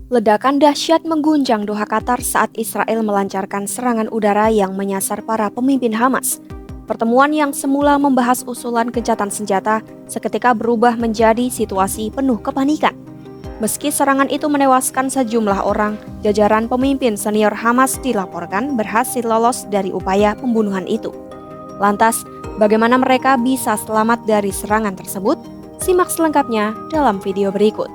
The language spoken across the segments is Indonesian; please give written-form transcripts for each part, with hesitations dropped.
Ledakan dahsyat mengguncang Doha Qatar saat Israel melancarkan serangan udara yang menyasar para pemimpin Hamas. Pertemuan yang semula membahas usulan gencatan senjata seketika berubah menjadi situasi penuh kepanikan. Meski serangan itu menewaskan sejumlah orang, jajaran pemimpin senior Hamas dilaporkan berhasil lolos dari upaya pembunuhan itu. Lantas, bagaimana mereka bisa selamat dari serangan tersebut? Simak selengkapnya dalam video berikut.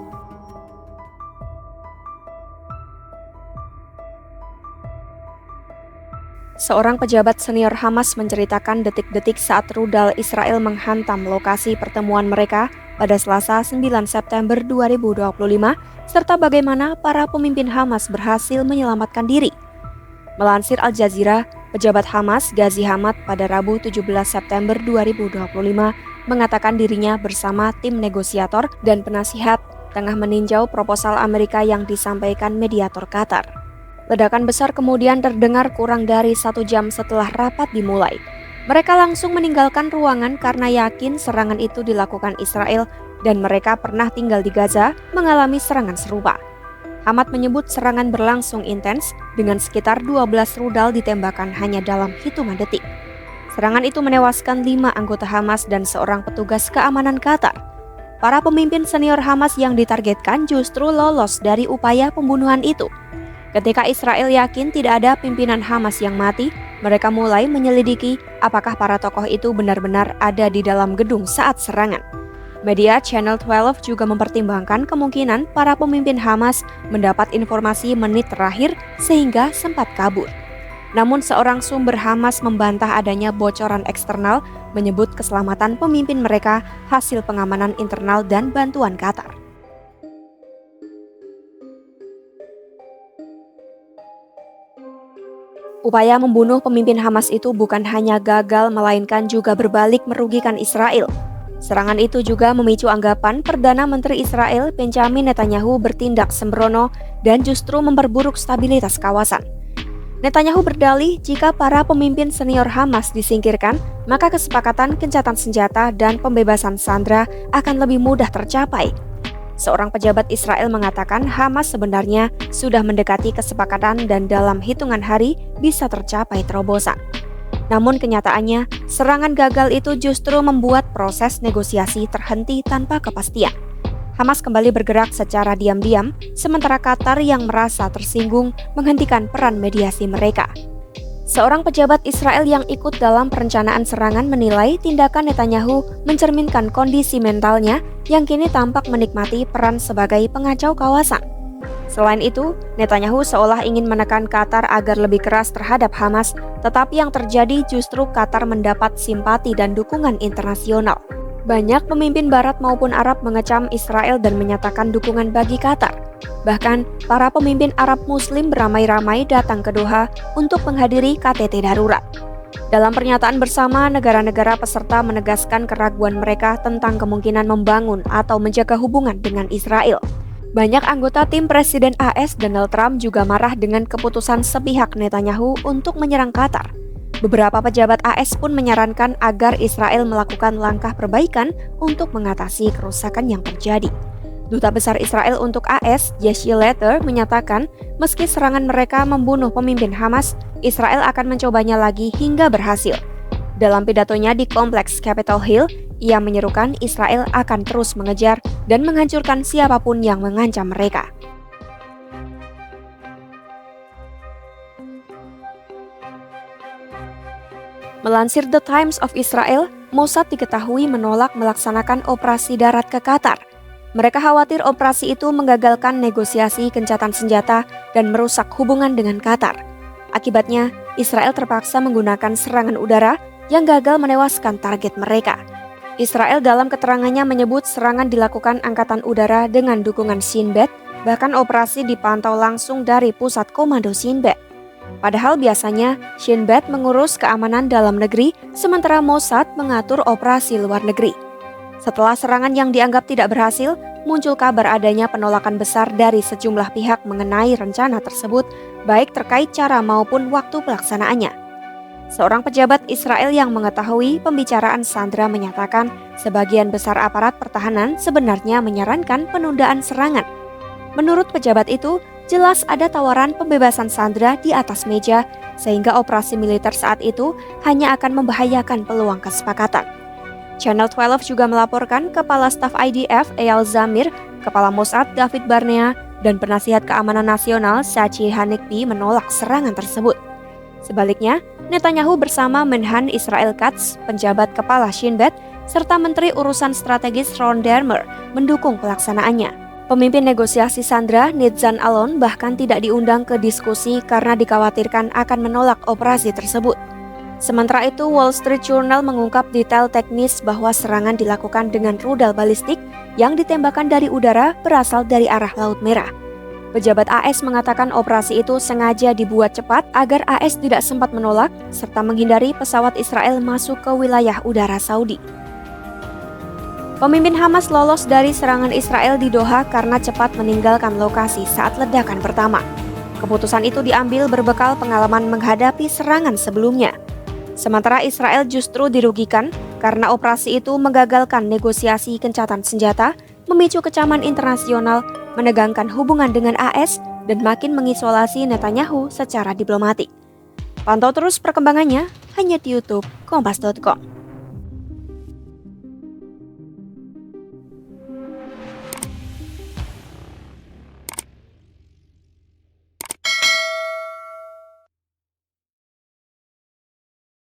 Seorang pejabat senior Hamas menceritakan detik-detik saat rudal Israel menghantam lokasi pertemuan mereka pada Selasa 9 September 2025, serta bagaimana para pemimpin Hamas berhasil menyelamatkan diri. Melansir Al Jazeera, pejabat Hamas Ghazi Hamad pada Rabu 17 September 2025 mengatakan dirinya bersama tim negosiator dan penasihat tengah meninjau proposal Amerika yang disampaikan mediator Qatar. Ledakan besar kemudian terdengar kurang dari 1 jam setelah rapat dimulai. Mereka langsung meninggalkan ruangan karena yakin serangan itu dilakukan Israel dan mereka pernah tinggal di Gaza mengalami serangan serupa. Hamad menyebut serangan berlangsung intens dengan sekitar 12 rudal ditembakkan hanya dalam hitungan detik. Serangan itu menewaskan 5 anggota Hamas dan seorang petugas keamanan Qatar. Para pemimpin senior Hamas yang ditargetkan justru lolos dari upaya pembunuhan itu. Ketika Israel yakin tidak ada pimpinan Hamas yang mati, mereka mulai menyelidiki apakah para tokoh itu benar-benar ada di dalam gedung saat serangan. Media Channel 12 juga mempertimbangkan kemungkinan para pemimpin Hamas mendapat informasi menit terakhir sehingga sempat kabur. Namun seorang sumber Hamas membantah adanya bocoran eksternal, menyebut keselamatan pemimpin mereka hasil pengamanan internal dan bantuan Qatar. Upaya membunuh pemimpin Hamas itu bukan hanya gagal melainkan juga berbalik merugikan Israel. Serangan itu juga memicu anggapan Perdana Menteri Israel Benjamin Netanyahu bertindak sembrono dan justru memperburuk stabilitas kawasan. Netanyahu berdalih jika para pemimpin senior Hamas disingkirkan, maka kesepakatan gencatan senjata dan pembebasan sandera akan lebih mudah tercapai. Seorang pejabat Israel mengatakan Hamas sebenarnya sudah mendekati kesepakatan dan dalam hitungan hari bisa tercapai terobosan. Namun kenyataannya, serangan gagal itu justru membuat proses negosiasi terhenti tanpa kepastian. Hamas kembali bergerak secara diam-diam, sementara Qatar yang merasa tersinggung menghentikan peran mediasi mereka. Seorang pejabat Israel yang ikut dalam perencanaan serangan menilai tindakan Netanyahu mencerminkan kondisi mentalnya yang kini tampak menikmati peran sebagai pengacau kawasan. Selain itu, Netanyahu seolah ingin menekan Qatar agar lebih keras terhadap Hamas, tetapi yang terjadi justru Qatar mendapat simpati dan dukungan internasional. Banyak pemimpin Barat maupun Arab mengecam Israel dan menyatakan dukungan bagi Qatar. Bahkan, para pemimpin Arab Muslim beramai-ramai datang ke Doha untuk menghadiri KTT darurat. Dalam pernyataan bersama, negara-negara peserta menegaskan keraguan mereka tentang kemungkinan membangun atau menjaga hubungan dengan Israel. Banyak anggota tim Presiden AS Donald Trump juga marah dengan keputusan sepihak Netanyahu untuk menyerang Qatar. Beberapa pejabat AS pun menyarankan agar Israel melakukan langkah perbaikan untuk mengatasi kerusakan yang terjadi. Duta Besar Israel untuk AS, Jesse Letter, menyatakan meski serangan mereka membunuh pemimpin Hamas, Israel akan mencobanya lagi hingga berhasil. Dalam pidatonya di kompleks Capitol Hill, ia menyerukan Israel akan terus mengejar dan menghancurkan siapapun yang mengancam mereka. Melansir The Times of Israel, Mossad diketahui menolak melaksanakan operasi darat ke Qatar. Mereka khawatir operasi itu menggagalkan negosiasi gencatan senjata dan merusak hubungan dengan Qatar. Akibatnya, Israel terpaksa menggunakan serangan udara yang gagal menewaskan target mereka. Israel dalam keterangannya menyebut serangan dilakukan Angkatan Udara dengan dukungan Shin Bet, bahkan operasi dipantau langsung dari pusat komando Shin Bet. Padahal biasanya Shin Bet mengurus keamanan dalam negeri, sementara Mossad mengatur operasi luar negeri. Setelah serangan yang dianggap tidak berhasil, muncul kabar adanya penolakan besar dari sejumlah pihak mengenai rencana tersebut, baik terkait cara maupun waktu pelaksanaannya. Seorang pejabat Israel yang mengetahui pembicaraan Sandra menyatakan sebagian besar aparat pertahanan sebenarnya menyarankan penundaan serangan. Menurut pejabat itu, jelas ada tawaran pembebasan sandera di atas meja, sehingga operasi militer saat itu hanya akan membahayakan peluang kesepakatan. Channel 12 juga melaporkan Kepala Staf IDF Eyal Zamir, Kepala Mossad David Barnea, dan Penasihat Keamanan Nasional Sachi Hanekbi menolak serangan tersebut. Sebaliknya, Netanyahu bersama Menhan Israel Katz, penjabat kepala Shin Bet, serta Menteri Urusan Strategis Ron Dermer mendukung pelaksanaannya. Pemimpin negosiasi sandera Nitzan Alon bahkan tidak diundang ke diskusi karena dikhawatirkan akan menolak operasi tersebut. Sementara itu, Wall Street Journal mengungkap detail teknis bahwa serangan dilakukan dengan rudal balistik yang ditembakkan dari udara berasal dari arah Laut Merah. Pejabat AS mengatakan operasi itu sengaja dibuat cepat agar AS tidak sempat menolak serta menghindari pesawat Israel masuk ke wilayah udara Saudi. Pemimpin Hamas lolos dari serangan Israel di Doha karena cepat meninggalkan lokasi saat ledakan pertama. Keputusan itu diambil berbekal pengalaman menghadapi serangan sebelumnya. Sementara Israel justru dirugikan karena operasi itu menggagalkan negosiasi gencatan senjata, memicu kecaman internasional, menegangkan hubungan dengan AS, dan makin mengisolasi Netanyahu secara diplomatik. Pantau terus perkembangannya hanya di YouTube Kompas.com.